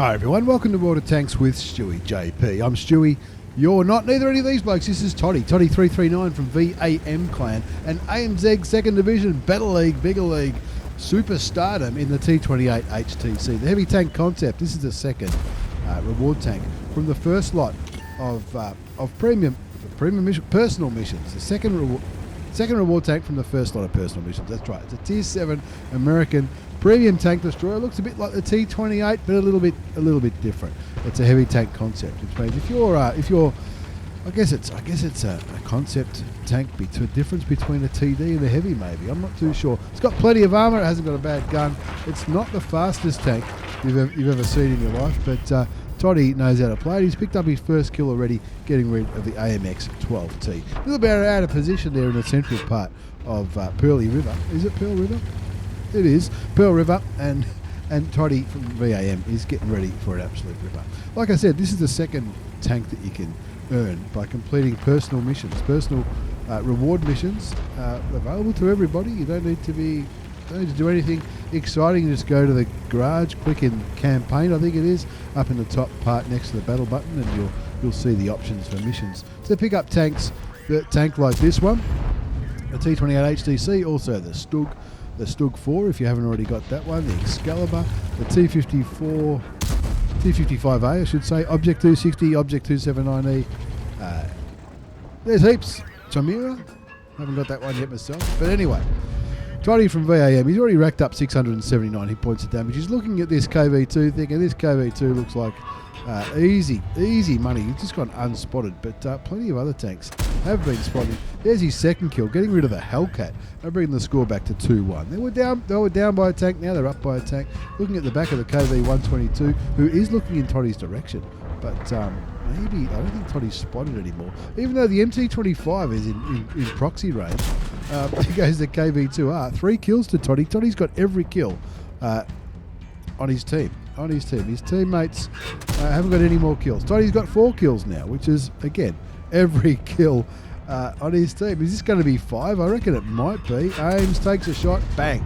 Hi everyone, welcome to Water Tanks with stewiejp. I'm Stewie. You're not neither any of these blokes. This is Toddy 339 from VAM Clan and ANZ Second Division, Battle League, Bigger League, Super Stardom in the T28HTC. The heavy tank concept. This is the second reward tank from the first lot of premium personal missions. The second reward tank from the first lot of personal missions. That's right. It's a Tier 7 American premium tank destroyer. Looks a bit like the T28, but a little bit different. It's a heavy tank concept, which means if you're I guess it's a concept tank, a difference between a TD and a heavy, maybe. I'm not too sure. It's got plenty of armor. It hasn't got a bad gun. It's not the fastest tank you've ever seen in your life, but Toddy knows how to play it. He's picked up his first kill already, getting rid of the AMX 12T. A little bit out of position there in the central part of Pearly River. Is it Pearl River? It is Pearl River, and Toddy from VAM is getting ready for an absolute ripper. Like I said, this is the second tank that you can earn by completing personal missions, personal reward missions available to everybody. You don't need to do anything exciting. You just go to the garage, click in campaign, I think it is, up in the top part next to the battle button, and you'll see the options for missions. So pick up tanks, the tank like this one, the T28HTC, also the Stug 4 if you haven't already got that one, the Excalibur, the T25A I should say, Object 260, Object 279E. There's heaps. Chimera, haven't got that one yet myself, but anyway. Toddy from VAM, he's already racked up 679 hit points of damage. He's looking at this KV2 thing, and this KV2 looks like easy money. He's just gone unspotted, but plenty of other tanks have been spotted. There's his second kill, getting rid of the Hellcat and bringing the score back to 2-1. They were down by a tank, now they're up by a tank. Looking at the back of the KV122, who is looking in Toddy's direction, but maybe, I don't think Toddy's spotted anymore. Even though the MT25 is in proxy range, he goes to KV2R. 3 kills to Toddy. Toddy's got every kill on his team. His teammates haven't got any more kills. Toddy's got 4 kills now, which is, again, every kill on his team. Is this going to be 5? I reckon it might be. Aims, takes a shot, bang.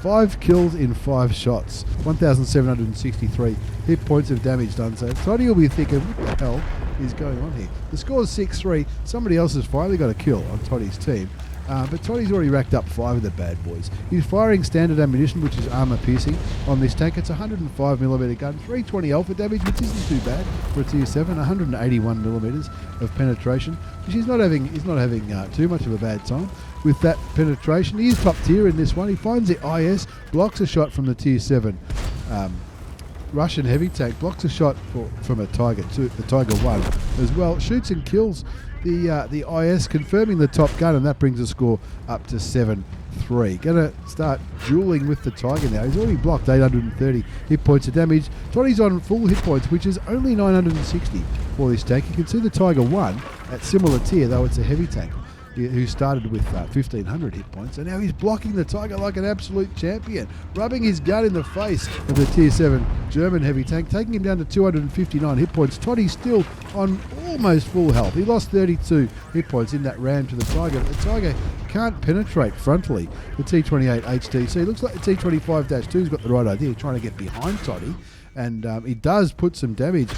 5 kills in 5 shots. 1,763 hit points of damage done. So Toddy will be thinking, what the hell is going on here? The score's 6-3. Somebody else has finally got a kill on Toddy's team. But Toddy's already racked up 5 of the bad boys. He's firing standard ammunition, which is armor piercing, on this tank. It's a 105mm gun, 320 alpha damage, which isn't too bad for a Tier 7, 181mm of penetration, which he's not having too much of a bad time with that penetration. He is top tier in this one. He finds the IS, blocks a shot from the Tier 7 Russian heavy tank, blocks a shot from a Tiger 2, the Tiger 1 as well, shoots and kills the IS, confirming the top gun, and that brings the score up to 7-3. Going to start dueling with the Tiger now. He's already blocked 830 hit points of damage. Toddy's on full hit points, which is only 960 for this tank. You can see the Tiger 1 at similar tier, though it's a heavy tank, who started with 1,500 hit points, and now he's blocking the Tiger like an absolute champion, rubbing his gun in the face of the Tier 7 German heavy tank, taking him down to 259 hit points. Toddy's still on almost full health. He lost 32 hit points in that ram to the Tiger, but the Tiger can't penetrate frontally the T28HTC. Looks like the T25-2's got the right idea, trying to get behind Toddy, and he does put some damage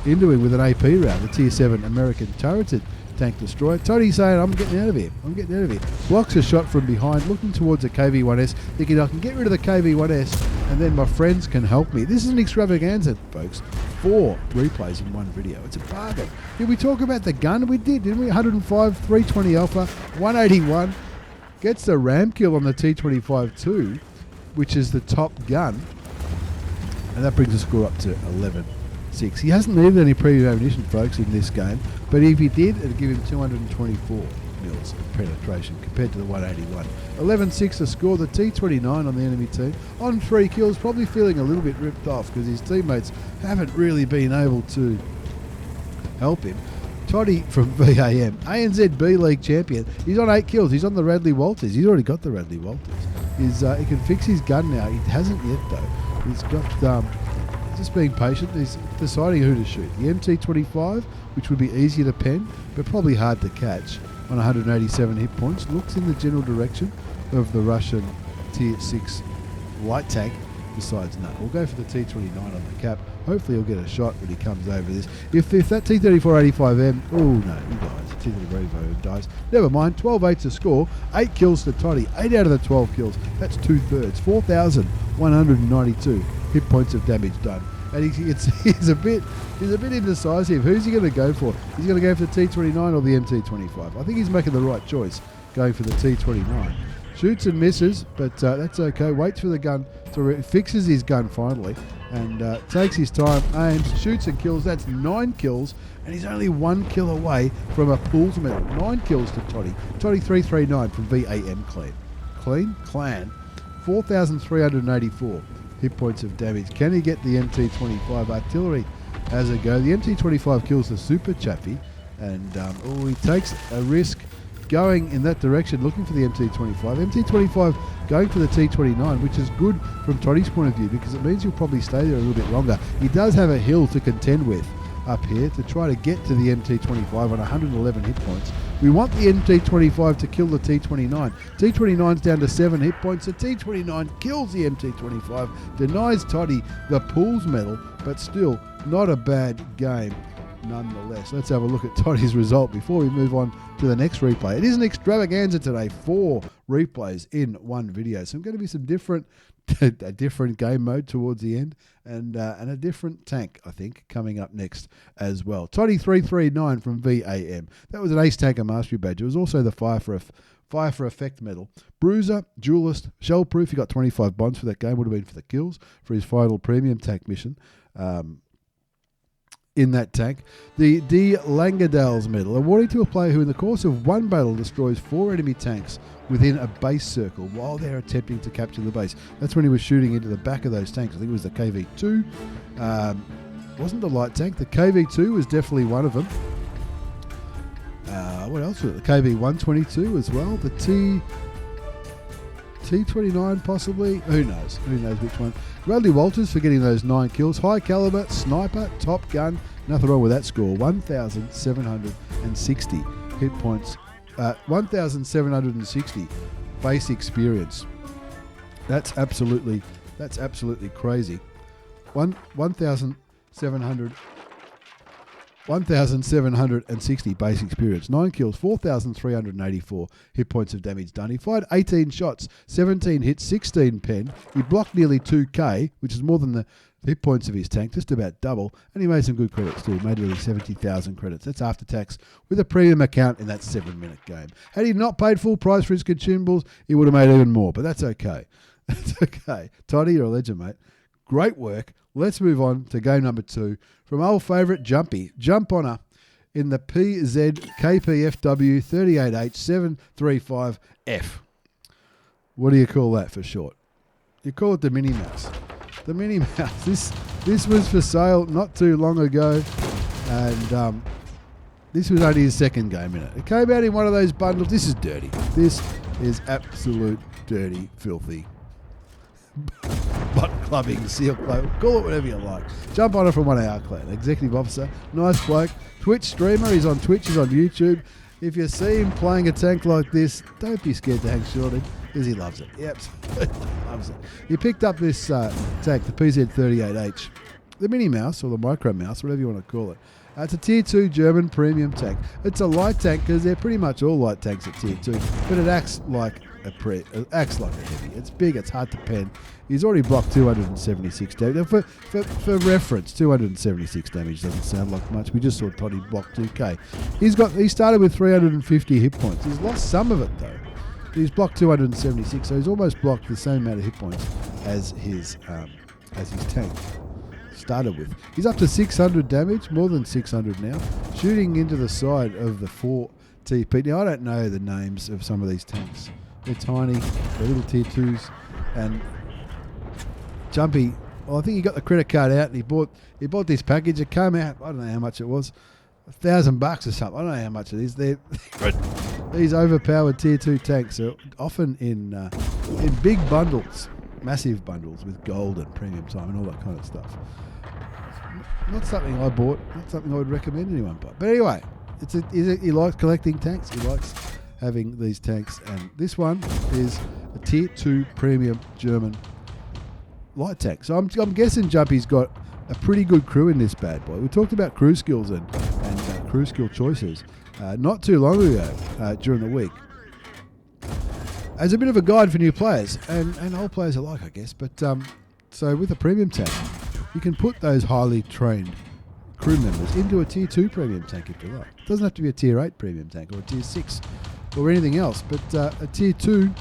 into him with an AP round, the Tier 7 American turreted tank destroyer. Toddy's saying, I'm getting out of here. Blocks a shot from behind, looking towards a KV1S, thinking I can get rid of the KV1S and then my friends can help me. This is an extravaganza, folks. 4 replays in one video. It's a bargain. Did we talk about the gun? We did, didn't we? 105, 320 alpha, 181. Gets the ram kill on the T25-2, which is the top gun. And that brings the score up to 11-6. He hasn't needed any premium ammunition, folks, in this game, but if he did, it'd give him 224 mils of penetration compared to the 181. 11-6 the score. The T29 on the enemy team on 3 kills, probably feeling a little bit ripped off because his teammates haven't really been able to help him. Toddy from VAM, ANZ B League champion. He's on 8 kills. He's on the Radley Walters. He's already got the Radley Walters. He can fix his gun now. He hasn't yet, though. He's got just being patient. He's deciding who to shoot. The MT25, which would be easier to pen, but probably hard to catch, on 187 hit points, looks in the general direction of the Russian Tier 6 light tank besides none. We'll go for the T29 on the cap. Hopefully he'll get a shot when he comes over this. If that T3485M, oh no, he dies. T3485M dies. Never mind, 12-8 to score. 8 kills to Toddy. 8 out of the 12 kills. That's 2/3. 4,192 hit points of damage done. And he's a bit indecisive. Who's he going to go for? He's going to go for the T29 or the MT25. I think he's making the right choice, going for the T29. Shoots and misses, but that's okay. Waits for the gun to fixes his gun finally, and takes his time, aims, shoots and kills. That's 9 kills, and he's only 1 kill away from a pools medal. 9 kills to Toddy. Toddy 339 from VAM Clan. 4,384 hit points of damage. Can he get the MT25? Artillery has a go. The MT25 kills the Super Chaffee, and he takes a risk going in that direction, looking for the MT25. MT25 going for the T29, which is good from Toddy's point of view because it means he'll probably stay there a little bit longer. He does have a hill to contend with up here to try to get to the MT25 on 111 hit points. We want the MT25 to kill the T29. T29's down to 7 hit points. The T29 kills the MT25, denies Toddy the pools medal, but still not a bad game nonetheless. Let's have a look at Toddy's result before we move on to the next replay. It is an extravaganza today, 4 replays in one video. So I'm going to be some a different game mode towards the end, and a different tank, I think, coming up next as well. Toddy 339 from VAM. That was an Ace Tanker Mastery Badge. It was also the Fire for Effect medal. Bruiser, Duelist, Shellproof. He got 25 bonds for that game. Would have been for the kills for his final premium tank mission. In that tank. The D. Langadale's medal, awarded to a player who in the course of one battle destroys 4 enemy tanks within a base circle while they're attempting to capture the base. That's when he was shooting into the back of those tanks. I think it was the KV-2. Wasn't the light tank. The KV-2 was definitely one of them. What else was it? The KV-122 as well. The T29 possibly. Who knows? Who knows which one? Bradley Walters for getting those 9 kills. High caliber, sniper, top gun. Nothing wrong with that score. 1,760 hit points. 1,760 base experience. That's absolutely crazy. 1,760 base experience. 9 kills, 4,384 hit points of damage done. He fired 18 shots, 17 hits, 16 pen. He blocked nearly 2k, which is more than the hit points of his tank, just about double. And he made some good credits too. He made nearly 70,000 credits. That's after tax with a premium account in that 7-minute game. Had he not paid full price for his consumables, he would have made even more, but that's okay. That's okay. Toddy, you're a legend, mate. Great work. Let's move on to game number 2 from old favourite Jumpy. Jumphonner in the PZKPFW 38H735F. What do you call that for short? You call it the Minnie Mouse. The Minnie Mouse. This was for sale not too long ago, and this was only his second game in it. It came out in one of those bundles. This is dirty. This is absolute dirty, filthy butt clubbing, seal club, call it whatever you like. Jumphonner from one of our clan, executive officer, nice bloke, Twitch streamer. He's on Twitch, he's on YouTube. If you see him playing a tank like this, don't be scared to hang short him, because he loves it. He absolutely loves it. He picked up this tank, the PZ38H, the Minnie Mouse or the Micro Mouse, whatever you want to call it. It's a Tier 2 German premium tank. It's a light tank because they're pretty much all light tanks at Tier 2, but it acts like a heavy. It's big, it's hard to pen. He's already blocked 276 damage. For reference, 276 damage doesn't sound like much. We just saw Toddy block 2k. He started with 350 hit points. He's lost some of it though. He's blocked 276, so he's almost blocked the same amount of hit points as his tank started with. He's up to 600 damage, more than 600 now, shooting into the side of the 4TP. Now I don't know the names of some of these tanks. They're tiny, they're little Tier 2s, and Jumpy, well, I think he got the credit card out and he bought this package. It came out, I don't know how much it was, $1,000 or something. I don't know how much it is. These overpowered Tier 2 tanks are often in big bundles, massive bundles with gold and premium time and all that kind of stuff. Not something I bought, not something I would recommend anyone buy. But anyway, he likes collecting tanks. He likes having these tanks, and this one is a Tier 2 premium German. light tank. So I'm guessing Jumpy's got a pretty good crew in this bad boy. We talked about crew skills and crew skill choices not too long ago during the week. As a bit of a guide for new players and old players alike, I guess. But so with a premium tank, you can put those highly trained crew members into a tier 2 premium tank if you like. It doesn't have to be a tier 8 premium tank or a tier 6 or anything else, but a tier 2,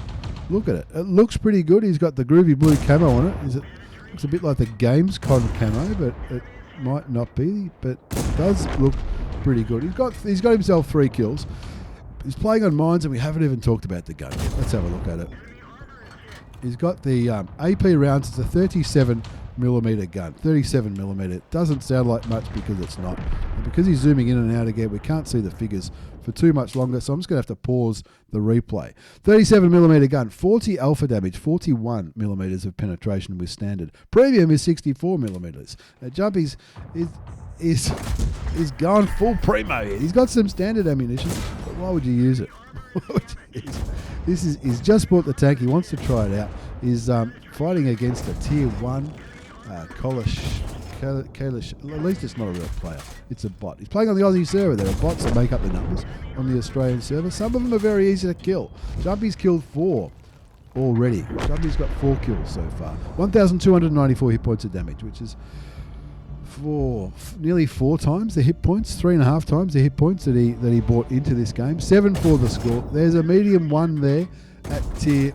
look at it. It looks pretty good. He's got the groovy blue camo on it. It looks a bit like the Gamescom camo, but it might not be, but it does look pretty good. He's got himself 3 kills. He's playing on mines, and we haven't even talked about the gun yet. Let's have a look at it. He's got the AP rounds. It's a 37mm gun. 37mm. It doesn't sound like much because it's not. And because he's zooming in and out again, we can't see the figures for too much longer, so I'm just going to have to pause the replay. 37mm gun, 40 alpha damage, 41mm of penetration with standard. Premium is 64mm. Now Jumpy's is going full primo here. He's got some standard ammunition, but why would you use it? He's just bought the tank. He wants to try it out. He's fighting against a tier 1 Kalish. At least it's not a real player. It's a bot. He's playing on the Aussie server. There are bots that make up the numbers on the Australian server. Some of them are very easy to kill. Jumpy's killed 4 already. Jumpy's got 4 kills so far. 1,294 hit points of damage, which is nearly 4 times the hit points, 3.5 times the hit points that he brought into this game. 7 for the score. There's a medium 1 there at tier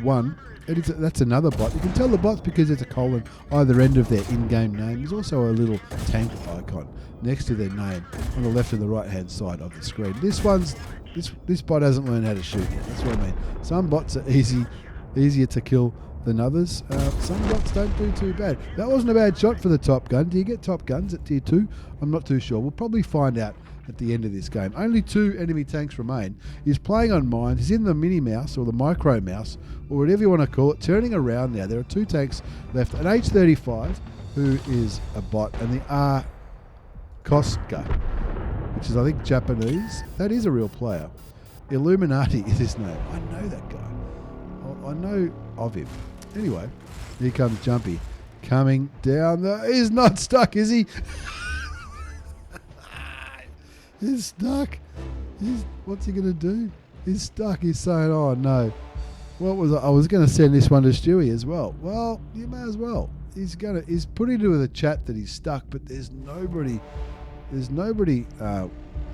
1. That's another bot. You can tell the bot's because there's a colon either end of their in-game name. There's also a little tank icon next to their name on the left and the right-hand side of the screen. This bot hasn't learned how to shoot yet. That's what I mean. Some bots are easier to kill than others. Some bots don't do too bad. That wasn't a bad shot for the top gun. Do you get top guns at tier 2? I'm not too sure. We'll probably find out at the end of this game. Only 2 enemy tanks remain. He's playing on mines. He's in the mini mouse or the micro mouse or whatever you want to call it, turning around now. There are 2 tanks left. An H35, who is a bot, and the R Koska, which is I think Japanese. That is a real player. Illuminati is his name. I know that guy. I know of him. Anyway, here comes Jumpy coming down. He's not stuck, is he? He's stuck. What's he going to do? He's stuck. He's saying, oh no. I was going to send this one to Stewie as well. Well, you may as well. He's putting into the chat that he's stuck, but there's nobody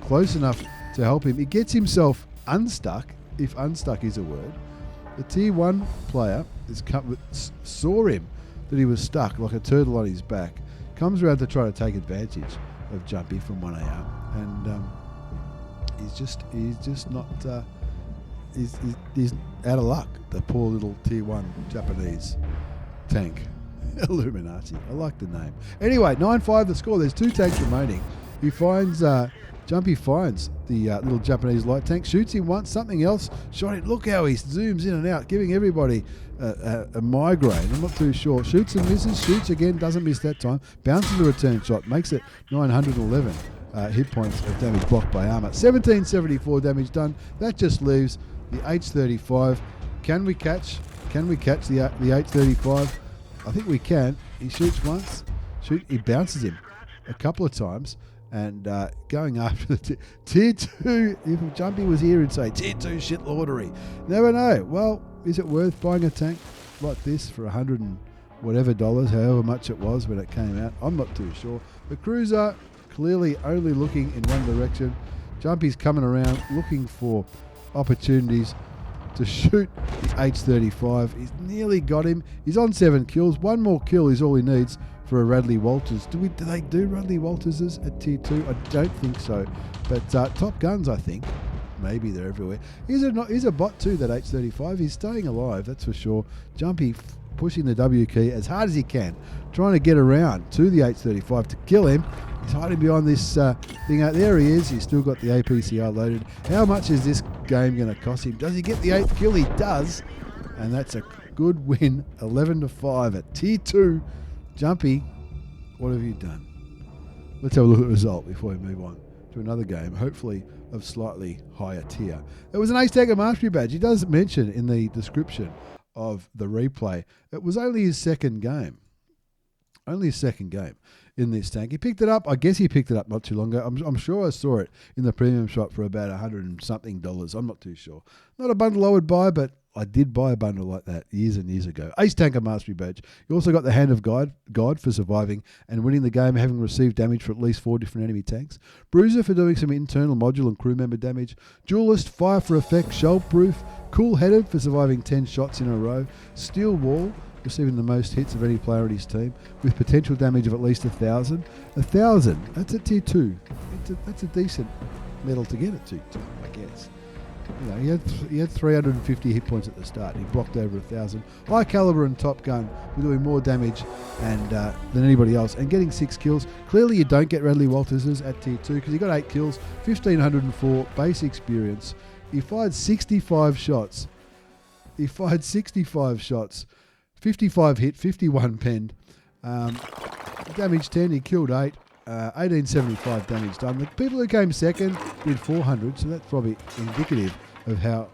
close enough to help him. He gets himself unstuck, if unstuck is a word. The tier 1 player saw him that he was stuck like a turtle on his back, comes around to try to take advantage of Jumpy from 1AR, and he's just not he's out of luck. The poor little tier 1 Japanese tank. Illuminati. I like the name. Anyway, 9-5 the score. There's 2 tanks remaining. He finds Jumpy finds the little Japanese light tank, shoots him once, something else shot it. Look how he zooms in and out, giving everybody a migraine. I'm not too sure. Shoots and misses, shoots again, doesn't miss that time. Bounces the return shot, makes it 911 hit points of damage blocked by armor. 1774 damage done. That just leaves the H35. Can we catch the H35? I think we can. He shoots once. He bounces him a couple of times. And going after the tier 2, if Jumpy was here, he'd say tier 2 shit lordery. Never know. Well, is it worth buying a tank like this for $100 and whatever dollars, however much it was when it came out? I'm not too sure. The cruiser clearly only looking in one direction. Jumpy's coming around looking for opportunities to shoot the H35. He's nearly got him. He's on 7 kills. 1 more kill is all he needs for a Radley Walters. Do they do Radley Walterses at tier 2? I don't think so. But top guns, I think. Maybe they're everywhere. He's a bot too, that H35. He's staying alive, that's for sure. Jumpy pushing the W key as hard as he can, trying to get around to the H35 to kill him. He's hiding behind this thing out there. He is. He's still got the APCR loaded. How much is this game going to cost him? Does he get the 8th kill? He does. And that's a good win. 11-5 at tier 2. Jumpy, what have you done? Let's have a look at the result before we move on to another game, hopefully of slightly higher tier. It was an Ace Tagger Mastery badge. He does mention in the description of the replay. It was only his second game. Only his second game in this tank. He picked it up. I guess he picked it up not too long ago. I'm sure I saw it in the premium shop for about $100 and something. I'm not too sure. Not a bundle I would buy, but I did buy a bundle like that years and years ago. Ace Tanker Mastery Badge. You also got the Hand of God for surviving and winning the game, having received damage for at least 4 different enemy tanks. Bruiser for doing some internal module and crew member damage. Duelist, Fire for effect, shell proof. Cool Headed for surviving 10 shots in a row. Steel Wall, receiving the most hits of any player in his team, with potential damage of at least 1,000. 1,000, that's at tier 2. That's a decent medal to get at tier 2, I guess. You know, he had 350 hit points at the start. He blocked over 1,000. High caliber and Top Gun for doing more damage than anybody else and getting 6 kills. Clearly, you don't get Radley Walters's at tier 2 because he got 8 kills, 1,504 base experience. He fired 65 shots. 55 hit, 51 penned. Damage 10. He killed 8. 1875 damage done. The people who came second did 400, so that's probably indicative of how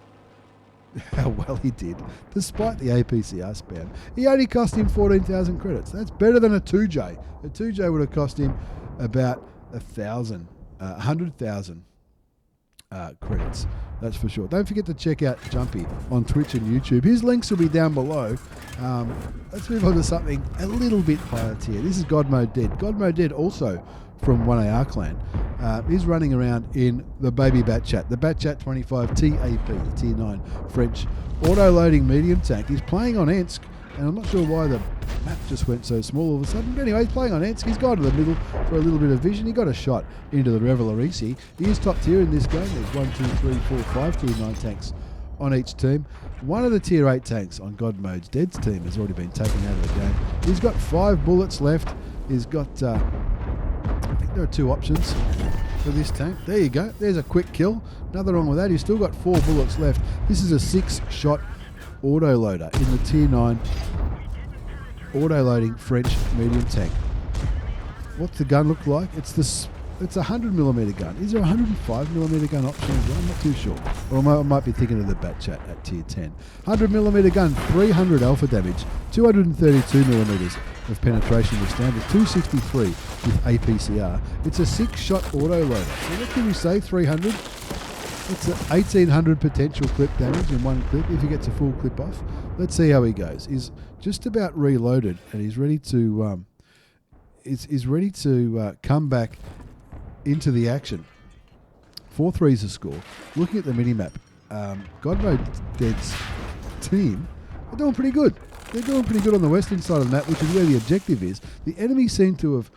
well he did, despite the APCR spam. He only cost him 14,000 credits. That's better than a 2J. A 2J would have cost him about 100,000 credits. That's for sure. Don't forget to check out Jumpy on Twitch and YouTube. His links will be down below. Let's move on to something a little bit higher tier. This is Godmode Dead. Godmode Dead, also from 1AR clan, is running around in the baby Batchat, the Batchat 25tAP, the tier 9 French auto-loading medium tank. He's playing on Ensk, and I'm not sure why the map just went so small all of a sudden. But anyway, he's playing on Ensk. He's gone to the middle for a little bit of vision. He got a shot into the Revelarisi. He is top tier in this game. There's 1, 2, 3, 4, 5 tier 9 tanks on each team. One of the tier 8 tanks on Godmode's Dead's team has already been taken out of the game. He's got 5 bullets left. He's got, I think there are 2 options for this tank. There you go. There's a quick kill. Nothing wrong with that. He's still got 4 bullets left. This is a 6-shot auto-loader in the tier 9 auto-loading French medium tank. What's the gun look like? It's a 100mm gun. Is there a 105mm gun option as well? I'm not too sure. Or I might be thinking of the Batchat at tier 10. 100mm gun, 300 alpha damage, 232mm of penetration with standard, 263 with APCR. It's a 6-shot auto-loader. So what can you say, 300? It's 1,800 potential clip damage in one clip if he gets a full clip off. Let's see how he goes. He's just about reloaded and he's ready to come back into the action. 4-3 is the score. Looking at the minimap, Godmode Dead's team are doing pretty good. They're doing pretty good on the western side of the map, which is where the objective is. The enemy seem to have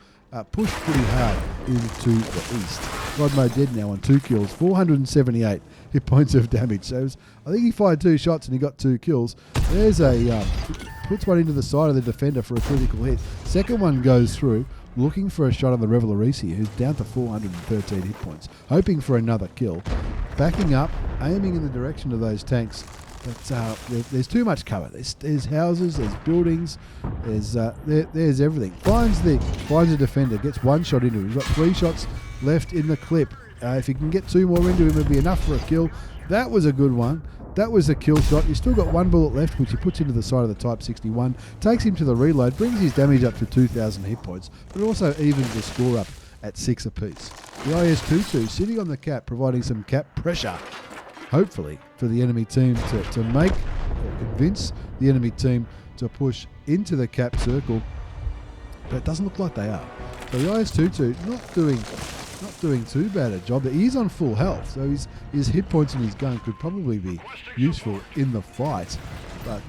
pushed pretty hard into the east. Godmode Dead now on 2 kills, 478 hit points of damage. So I think he fired 2 shots and he got 2 kills. There's puts one into the side of the defender for a critical hit. Second one goes through, looking for a shot on the Revelarisi, who's down to 413 hit points, hoping for another kill. Backing up, aiming in the direction of those tanks. But there's too much cover. There's houses, there's buildings, there's everything. Finds the defender, gets 1 shot into him. He's got 3 shots left in the clip. If he can get 2 more into him, it'll be enough for a kill. That was a good one. That was a kill shot. He's still got 1 bullet left, which he puts into the side of the Type 61. Takes him to the reload, brings his damage up to 2,000 hit points, but also evens the score up at 6 apiece. The IS-22 sitting on the cap, providing some cap pressure, hopefully, for the enemy team to make or convince the enemy team to push into the cap circle, but it doesn't look like they are. So the IS-22 not doing too bad a job. He's on full health, so his hit points in his gun could probably be useful in the fight, but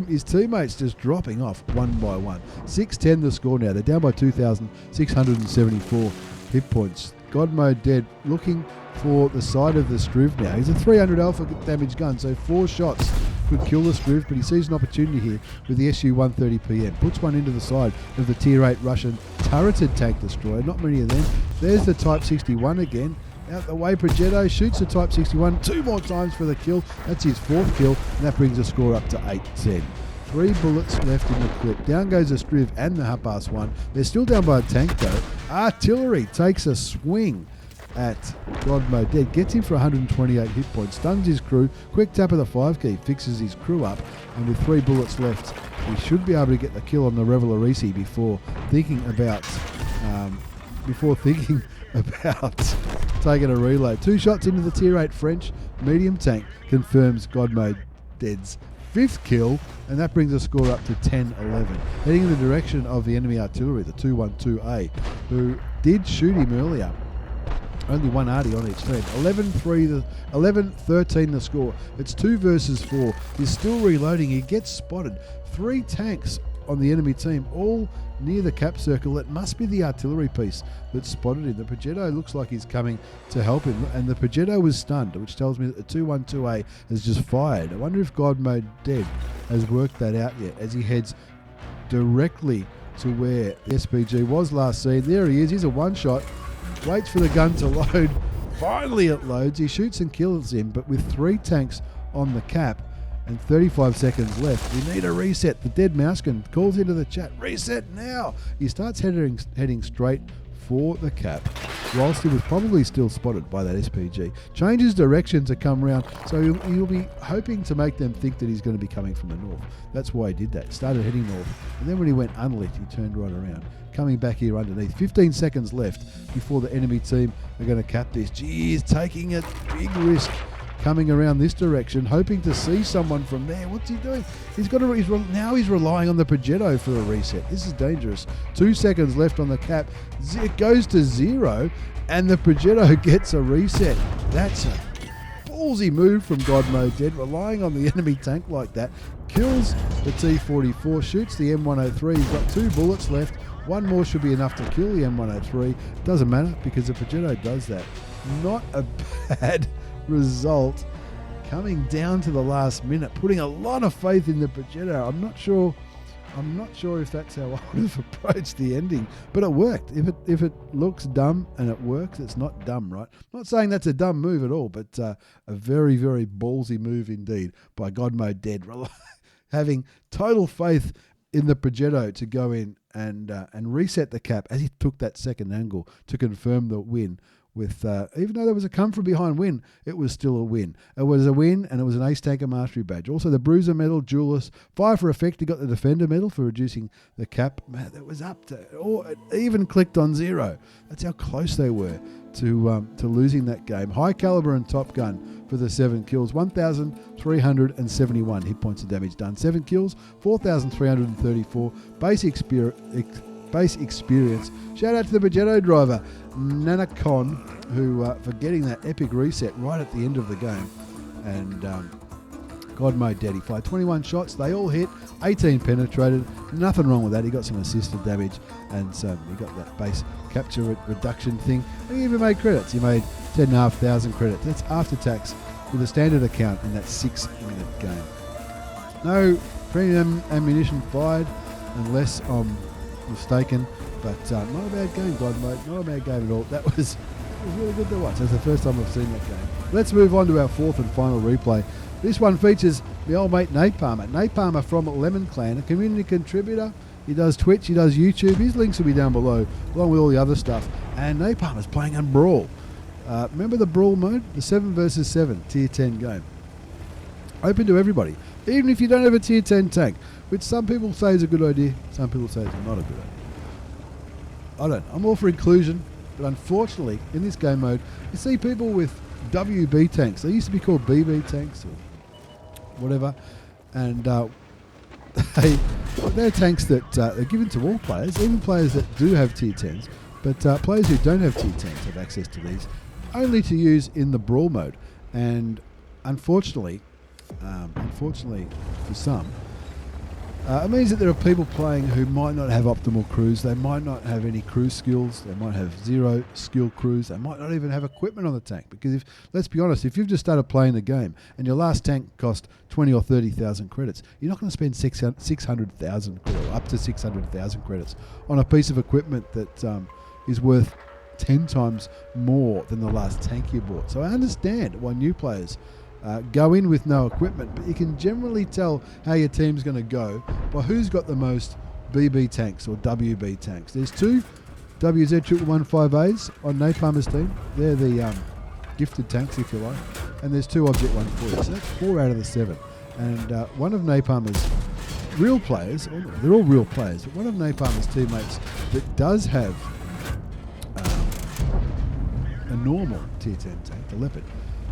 his teammates just dropping off one by one. 6-10 the score now. They're down by 2,674 hit points. Godmode Dead looking for the side of the Striv now. He's a 300 alpha damage gun, so 4 shots could kill the Striv, but he sees an opportunity here with the SU-130PM. Puts one into the side of the tier 8 Russian turreted tank destroyer. Not many of them. There's the Type 61 again. Out the way, Progetto shoots the Type 61 2 more times for the kill. That's his 4th kill, and that brings the score up to 8-10. 3 bullets left in the clip. Down goes the Striv and the Hapas one. They're still down by a tank though. Artillery takes a swing at godmode dead. Gets him for 128 hit points. Stuns his crew. Quick tap of the 5 key. Fixes his crew up. And with 3 bullets left, he should be able to get the kill on the Revelarisi before thinking about taking a reload. 2 shots into the tier 8 French medium tank confirms godmode dead's 5th kill, and that brings the score up to 10-11. Heading in the direction of the enemy artillery, the 212A, who did shoot him earlier. Only one arty on each team. 11-13 the score. It's 2 versus 4. He's still reloading. He gets spotted. 3 tanks on the enemy team, all near the cap circle. It must be the artillery piece that spotted him. The Progetto looks like he's coming to help him, and the Progetto was stunned, which tells me that the 212A has just fired. I wonder if godmode dead has worked that out yet, as he heads directly to where the SPG was last seen. There he is. He's a one-shot. Waits for the gun to load. Finally it loads. He shoots and kills him, but with 3 tanks on the cap and 35 seconds left, we need a reset. The dead mousekin calls into the chat, reset now. He starts heading straight for the cap, whilst he was probably still spotted by that SPG. Changes direction to come round, so he'll be hoping to make them think that he's going to be coming from the north. That's why he did that. Started heading north, and then when he went unlit, he turned right around, coming back here underneath. 15 seconds left before the enemy team are going to cap this. Gee, he's taking a big risk, coming around this direction, hoping to see someone from there. What's he doing? Now he's relying on the Progetto for a reset. This is dangerous. 2 seconds left on the cap. It goes to 0, and the Progetto gets a reset. That's a ballsy move from godmode dead, relying on the enemy tank like that. Kills the T44, shoots the M103. He's got 2 bullets left. 1 more should be enough to kill the M103. Doesn't matter, because the Progetto does that. Not a bad result, coming down to the last minute, putting a lot of faith in the Progetto. I'm not sure if that's how I would have approached the ending, but it worked. If it looks dumb and it works, it's not dumb, right? I'm not saying that's a dumb move at all, but a very, very ballsy move indeed by godmode dead, having total faith in the Progetto to go in and reset the cap as he took that second angle to confirm the win. With even though there was a come from behind win, it was still a win. It was a win, and it was an Ace Tanker Mastery badge. Also the Bruiser medal, Duelist, Fire for Effect. He got the Defender medal for reducing the cap. Man, that was up to, it even clicked on 0. That's how close they were to losing that game. High Caliber and Top Gun for the 7 kills. 1,371 hit points of damage done. 7 kills, 4,334 base experience. Shout out to the Progetto driver, Nanacon, who for getting that epic reset right at the end of the game. And godmode dead. He fired 21 shots. They all hit. 18 penetrated. Nothing wrong with that. He got some assisted damage, and so he got that base capture reduction thing. And he even made credits. He made 10,500 credits. That's after tax with a standard account in that 6-minute game. No premium ammunition fired, unless I'm mistaken, but not a bad game, godmode. Not a bad game at all. That was really good to watch. That's the first time I've seen that game. Let's move on to our 4th and final replay. This one features the old mate Napalmer. Napalmer from Lemon Clan, a community contributor. He does Twitch, he does YouTube. His links will be down below, along with all the other stuff. And Napalmer's playing on Brawl. Remember the Brawl Mode? The 7 versus 7 tier 10 game. Open to everybody, even if you don't have a tier 10 tank, which some people say is a good idea, some people say it's not a good idea. I'm all for inclusion, but unfortunately, in this game mode, you see people with WB tanks. They used to be called BB tanks or whatever, and they're tanks that are given to all players, even players that do have tier 10s, but players who don't have tier 10s have access to these, only to use in the Brawl Mode. And unfortunately for some, it means that there are people playing who might not have optimal crews. They might not have any crew skills. They might have 0 skill crews. They might not even have equipment on the tank. Because let's be honest, if you've just started playing the game and your last tank cost 20 or 30,000 credits, you're not going to spend 600,000 or up to 600,000 credits on a piece of equipment that is worth 10 times more than the last tank you bought. So I understand why new players go in with no equipment, but you can generally tell how your team's going to go by who's got the most BB tanks or WB tanks. There's 2 WZ115As on Napalmer's team. They're the gifted tanks, if you like. And there's 2 Object 140s. So that's 4 out of the 7. And one of Napalmer's real players, they're all real players, but one of Napalmer's teammates that does have a normal tier 10 tank, the Leopard,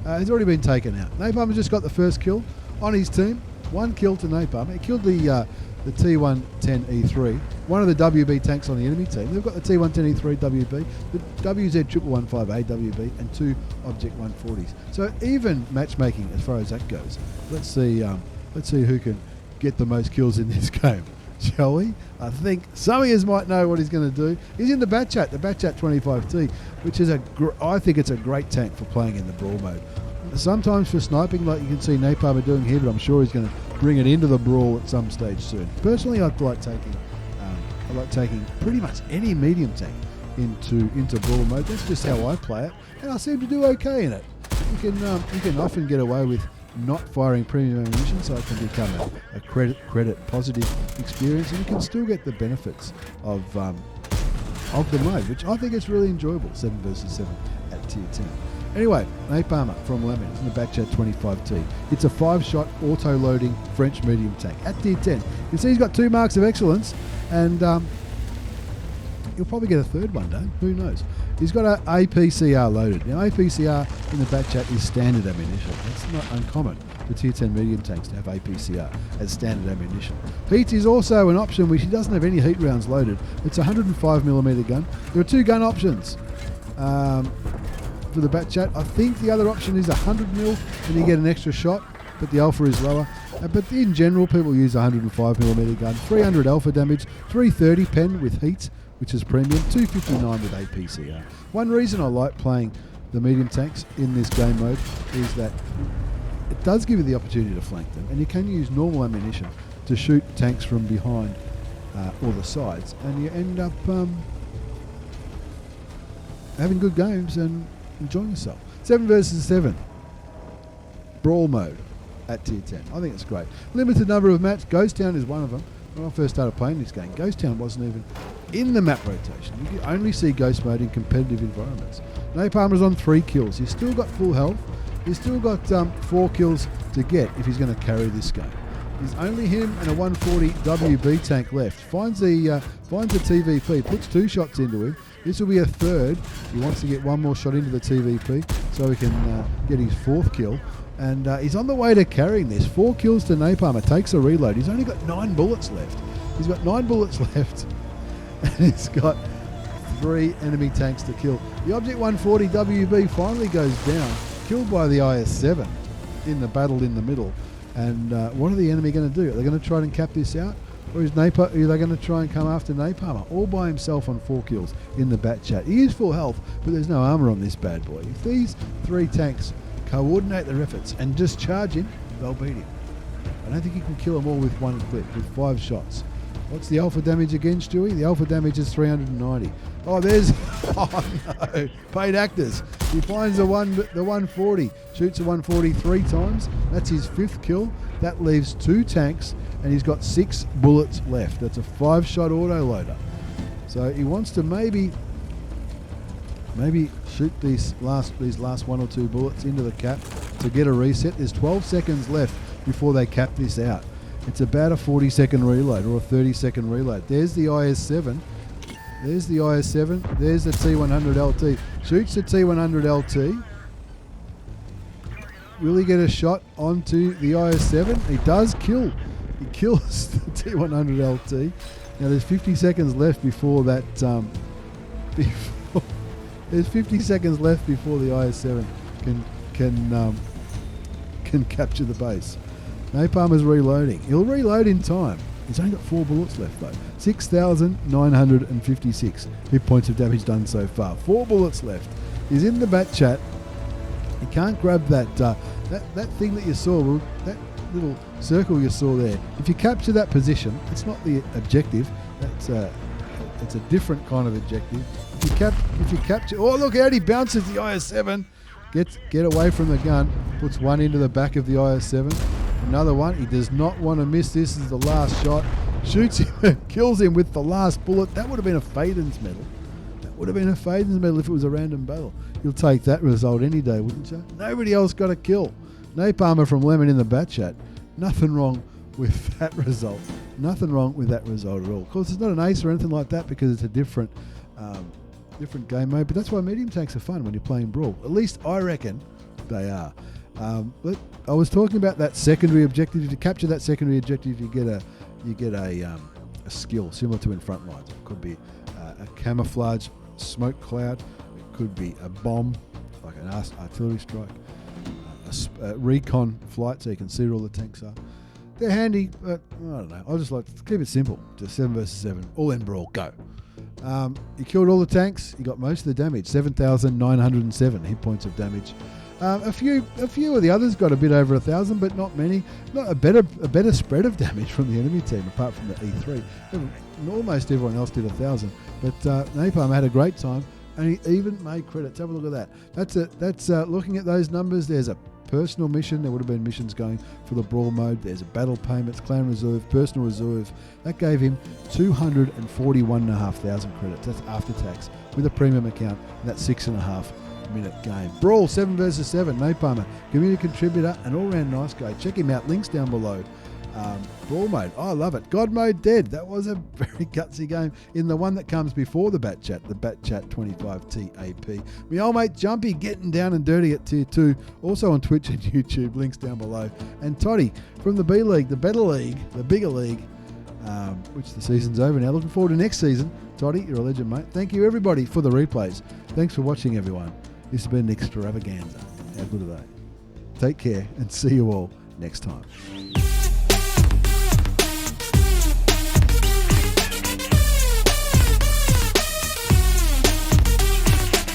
has already been taken out. Napalmer just got the first kill on his team. 1 kill to Napalmer. He killed the T28HTC, one of the WB tanks on the enemy team. They've got the T28HTC WB, the WZ115A WB, and 2 Object 140s. So even matchmaking as far as that goes. Let's see who can get the most kills in this game, shall we? I think some of you might know what he's going to do. He's in the Batchat 25T, which is I think it's a great tank for playing in the Brawl mode. Sometimes for sniping, like you can see Napalmer doing here, but I'm sure he's going to bring it into the Brawl at some stage soon. Personally, I like taking pretty much any medium tank into Brawl mode. That's just how I play it, and I seem to do okay in it. You can often get away with not firing premium ammunition, so it can become a credit positive experience, and you can still get the benefits of the mode, which I think is really enjoyable. 7 versus 7 at tier 10. Anyway, Napalmer from Lemon in the Batchat 25T. It's a 5-shot auto-loading French medium tank at tier 10. You can see he's got 2 marks of excellence, and he'll probably get a 3rd one day. Who knows? He's got an APCR loaded. Now, APCR in the Batchat is standard ammunition. It's not uncommon for tier 10 medium tanks to have APCR as standard ammunition. Heat is also an option, which he doesn't have any heat rounds loaded. It's a 105mm gun. There are 2 gun options. For the Batchat, I think the other option is 100mm and you get an extra shot, but the alpha is lower. But in general, people use a 105mm gun, 300 alpha damage, 330 pen with heat, which is premium, 259 with APCR. One reason I like playing the medium tanks in this game mode is that it does give you the opportunity to flank them, and you can use normal ammunition to shoot tanks from behind or the sides, and you end up having good games and enjoying yourself. 7 versus 7. Brawl mode at tier 10. I think it's great. Limited number of maps. Ghost Town is one of them. When I first started playing this game, Ghost Town wasn't even in the map rotation. You can only see Ghost mode in competitive environments. Napalmer's on 3 kills. He's still got full health. He's still got 4 kills to get if he's going to carry this game. There's only him and a 140 WB tank left. Finds the TVP, puts 2 shots into him. This will be a 3rd. He wants to get 1 more shot into the TVP so he can get his 4th kill. And he's on the way to carrying this. 4 kills to Napalmer. Takes a reload. He's only got 9 bullets left. He's got 9 bullets left. And he's got 3 enemy tanks to kill. The Object 140 WB finally goes down. Killed by the IS-7 in the battle in the middle. And what are the enemy going to do? Are they going to try and cap this out? Or are they going to try and come after Napalmer all by himself on 4 kills in the Batchat? He is full health, but there's no armour on this bad boy. If these 3 tanks coordinate their efforts and just charge him, they'll beat him. I don't think you can kill them all with 1 clip, with 5 shots. What's the alpha damage again, Stewie? The alpha damage is 390. Oh, there's... Oh, no. Paid actors. He finds the 140. Shoots a 140 3 times. That's his 5th kill. That leaves 2 tanks, and he's got 6 bullets left. That's a 5-shot auto-loader. So he wants to maybe shoot these last 1 or 2 bullets into the cap to get a reset. There's 12 seconds left before they cap this out. It's about a 40-second reload or a 30-second reload. There's the IS-7. There's the IS-7. There's the T100LT. Shoots the T100LT. Will he get a shot onto the IS-7? He does kill. He kills the T100LT. Now there's 50 seconds left before that. There's 50 seconds left before the IS-7 can capture the base. Napalmer's reloading. He'll reload in time. He's only got 4 bullets left though. 6,956 hit points of damage done so far. 4 bullets left. He's in the Batchat. He can't grab that thing that you saw, that little circle you saw there. If you capture that position, it's not the objective. It's a different kind of objective. If you capture, oh look out! He bounces the IS-7. Get away from the gun. Puts 1 into the back of the IS-7. Another one. He does not want to miss. This is the last shot. Shoots him, kills him with the last bullet. That would have been a Faden's medal. Would have been a Faden's medal if it was a random battle. You'll take that result any day, wouldn't you? Nobody else got a kill. Napalmer from Lemon in the Batchat. Nothing wrong with that result. Nothing wrong with that result at all. Of course, it's not an ace or anything like that because it's a different game mode, but that's why medium tanks are fun when you're playing Brawl. At least I reckon they are. But I was talking about that secondary objective. If you capture that secondary objective, you get a skill similar to in front lines. It could be a camouflage smoke cloud. It could be a bomb, like an artillery strike. A recon flight, so you can see where all the tanks are. They're handy, but I don't know. I just like to keep it simple. Just 7 versus 7. All in Brawl, go. You killed all the tanks. You got most of the damage. 7,907 hit points of damage. A few of the others got a bit over 1,000, but not many. Not a better spread of damage from the enemy team, apart from the E3. Almost everyone else did 1,000, but Napalm had a great time, and he even made credits. Have a look at that. That's looking at those numbers. There's a personal mission. There would have been missions going for the Brawl Mode. There's a battle payments, clan reserve, personal reserve. That gave him 241,500 credits. That's after tax with a premium account. And that's 6.5 minute game. Brawl 7 versus 7. Napalmer, community contributor, an all-round nice guy. Check him out. Links down below. Brawl Mode, I love it. God Mode dead. That was a very gutsy game. In the one that comes before the Batchat, the Batchat 25tAP. My old mate Jumpy getting down and dirty at tier 2. Also on Twitch and YouTube. Links down below. And Toddy from the B League, the better league, the bigger league, which the season's over now. Looking forward to next season. Toddy, you're a legend, mate. Thank you everybody for the replays. Thanks for watching, everyone. This has been an extravaganza. How good are they? Take care and see you all next time.